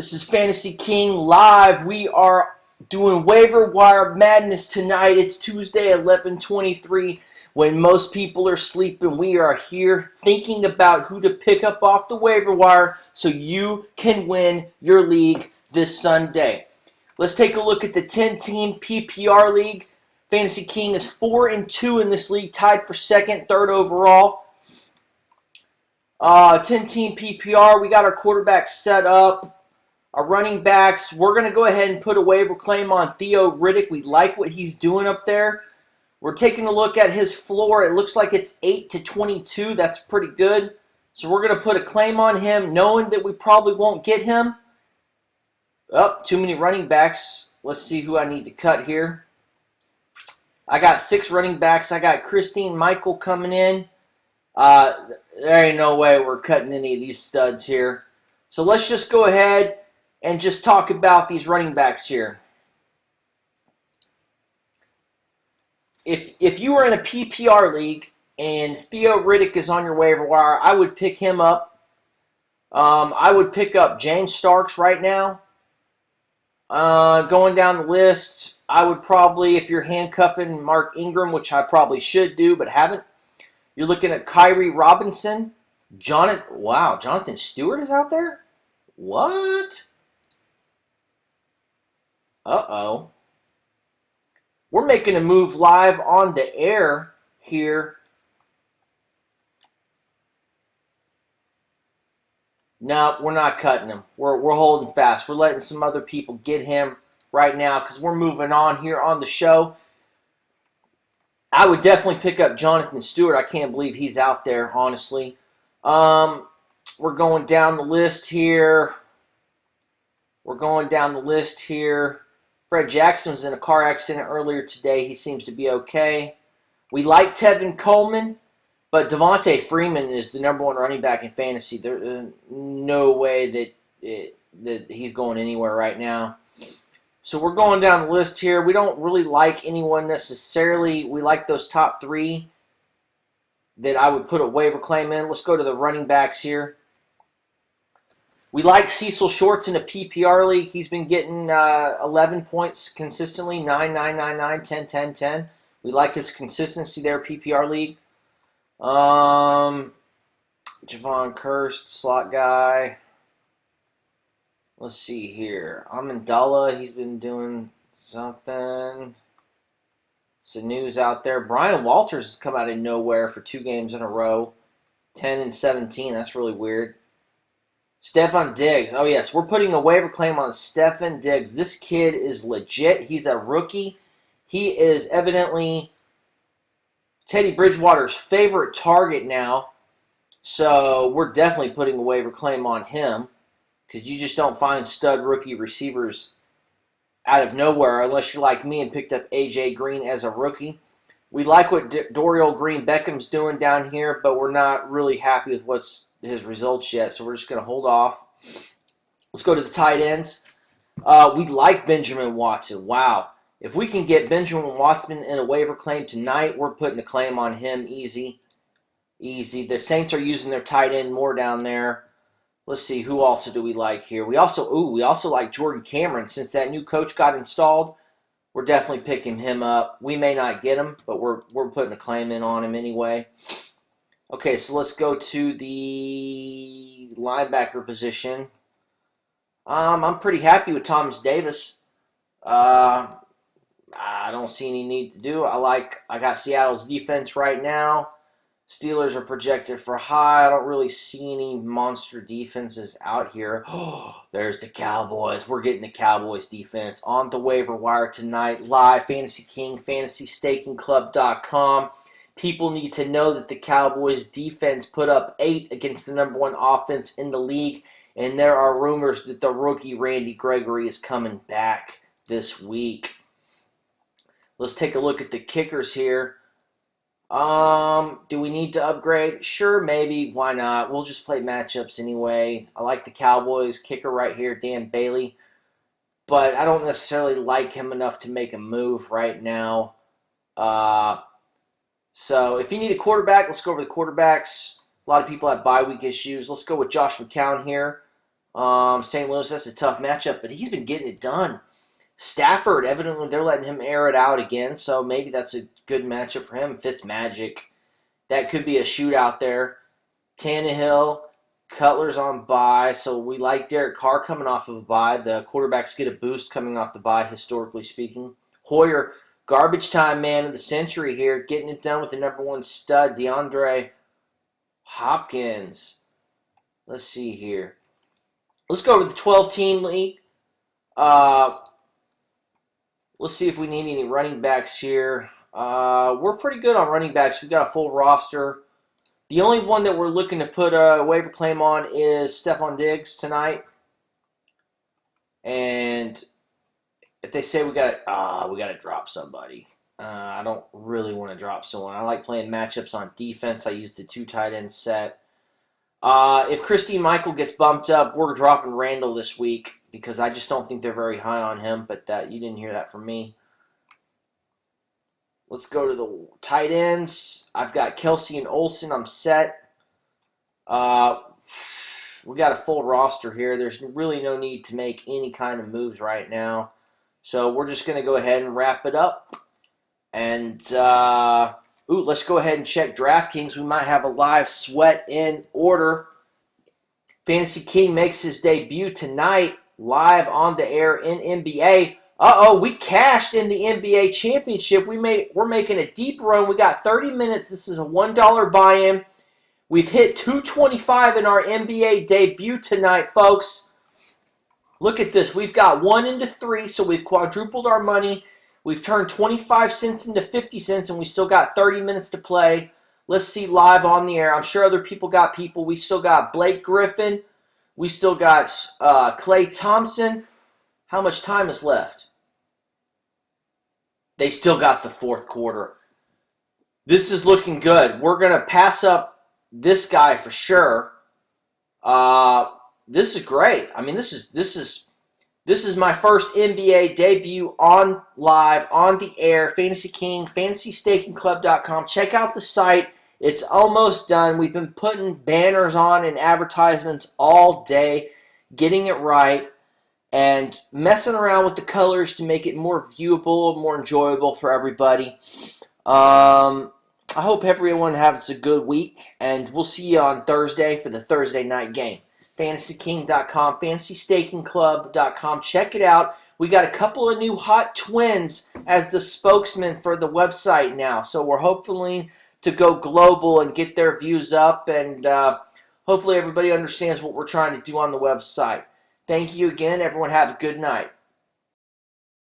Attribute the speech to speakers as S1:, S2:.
S1: This is Fantasy King live. We are doing waiver wire madness tonight. It's Tuesday, 11/23. When most people are sleeping, we are here thinking about who to pick up off the waiver wire so you can win your league this Sunday. Let's take a look at the 10-team PPR league. Fantasy King is 4-2 in this league, tied for second, third overall. 10-team PPR, we got our quarterbacks set up. Our running backs, we're going to go ahead and put a waiver claim on Theo Riddick. We like what he's doing up there. We're taking a look at his floor. It looks like it's 8-22. That's pretty good. So we're going to put a claim on him, knowing that we probably won't get him. Oh, too many running backs. Let's see who I need to cut here. I got 6 running backs. I got Christine Michael coming in. There ain't no way we're cutting any of these studs here. So let's just go ahead and just talk about these running backs here. If you are in a PPR league and Theo Riddick is on your waiver wire, I would pick him up. I would pick up James Starks right now. Going down the list, I would probably, if you're handcuffing Mark Ingram, which I probably should do but haven't, you're looking at Kyrie Robinson. Jonathan Stewart is out there? What? Uh-oh. We're making a move live on the air here. No, we're not cutting him. We're holding fast. We're letting some other people get him right now because we're moving on here on the show. I would definitely pick up Jonathan Stewart. I can't believe he's out there, honestly. We're going down the list here. Fred Jackson was in a car accident earlier today. He seems to be okay. We like Tevin Coleman, but Devontae Freeman is the #1 running back in fantasy. There's no way that he's going anywhere right now. So we're going down the list here. We don't really like anyone necessarily. We like those top 3 that I would put a waiver claim in. Let's go to the running backs here. We like Cecil Shorts in a PPR league. He's been getting 11 points consistently, 9, 9, 9, 9, 10, 10, 10. We like his consistency there, PPR league. Javon Kirst, slot guy. Let's see here. Amendola, he's been doing something. Sanu's out there. Brian Walters has come out of nowhere for 2 games in a row. 10 and 17. That's really weird. Stefon Diggs. Oh, yes. We're putting a waiver claim on Stefon Diggs. This kid is legit. He's a rookie. He is evidently Teddy Bridgewater's favorite target now. So we're definitely putting a waiver claim on him because you just don't find stud rookie receivers out of nowhere unless you're like me and picked up A.J. Green as a rookie. We like what Dorial Green-Beckham's doing down here, but we're not really happy with what's his results yet, so we're just going to hold off. Let's go to the tight ends. We like Benjamin Watson. Wow. If we can get Benjamin Watson in a waiver claim tonight, we're putting a claim on him easy. Easy. The Saints are using their tight end more down there. Let's see, who also do we like here? We also like Jordan Cameron. Since that new coach got installed, we're definitely picking him up. We may not get him, but we're putting a claim in on him anyway. Okay, so let's go to the linebacker position. I'm pretty happy with Thomas Davis. I don't see any need to do. I got Seattle's defense right now. Steelers are projected for high. I don't really see any monster defenses out here. Oh, there's the Cowboys. We're getting the Cowboys defense on the waiver wire tonight. Live, Fantasy King, FantasyStakingClub.com. People need to know that the Cowboys defense put up 8 against the #1 offense in the league. And there are rumors that the rookie Randy Gregory is coming back this week. Let's take a look at the kickers here. Do we need to upgrade? Sure, maybe. Why not? We'll just play matchups anyway. I like the Cowboys kicker right here, Dan Bailey. But I don't necessarily like him enough to make a move right now. So if you need a quarterback, let's go over the quarterbacks. A lot of people have bye week issues. Let's go with Josh McCown here. St. Louis, that's a tough matchup, but he's been getting it done. Stafford, evidently they're letting him air it out again, so maybe that's a good matchup for him. Fitzmagic, that could be a shootout there. Tannehill, Cutler's on bye, so we like Derek Carr coming off of a bye. The quarterbacks get a boost coming off the bye, historically speaking. Hoyer, garbage time man of the century here, getting it done with the number one stud, DeAndre Hopkins. Let's see here. Let's go over the 12-team league. Let's see if we need any running backs here. We're pretty good on running backs. We've got a full roster. The only one that we're looking to put a waiver claim on is Stephon Diggs tonight. And if they say we got to drop somebody, I don't really want to drop someone. I like playing matchups on defense. I use the 2 tight end set. If Christine Michael gets bumped up, we're dropping Randall this week because I just don't think they're very high on him. But that you didn't hear that from me. Let's go to the tight ends. I've got Kelsey and Olsen. I'm set. We got a full roster here. There's really no need to make any kind of moves right now. So we're just going to go ahead and wrap it up. And let's go ahead and check DraftKings. We might have a live sweat in order. FantasyKing makes his debut tonight, live on the air in NBA. We cashed in the NBA championship. We're making a deep run. We got 30 minutes. This is a $1 buy-in. We've hit 225 in our NBA debut tonight, folks. Look at this. We've got 1 into 3, so we've quadrupled our money. We've turned 25 cents into 50 cents, and we still got 30 minutes to play. Let's see live on the air. I'm sure other people got people. We still got Blake Griffin. We still got Klay Thompson. How much time is left? They still got the fourth quarter. This is looking good. We're going to pass up this guy for sure. This is great. I mean, this is my first NBA debut on live, on the air. FantasyKing, FantasyStakingClub.com. Check out the site. It's almost done. We've been putting banners on and advertisements all day, getting it right, and messing around with the colors to make it more viewable, more enjoyable for everybody. I hope everyone has a good week, and we'll see you on Thursday for the Thursday night game. FantasyKing.com, FantasyStakingClub.com. Check it out. We got a couple of new hot twins as the spokesman for the website now, so we're hopefully to go global and get their views up, and hopefully everybody understands what we're trying to do on the website. Thank you again. Everyone have a good night.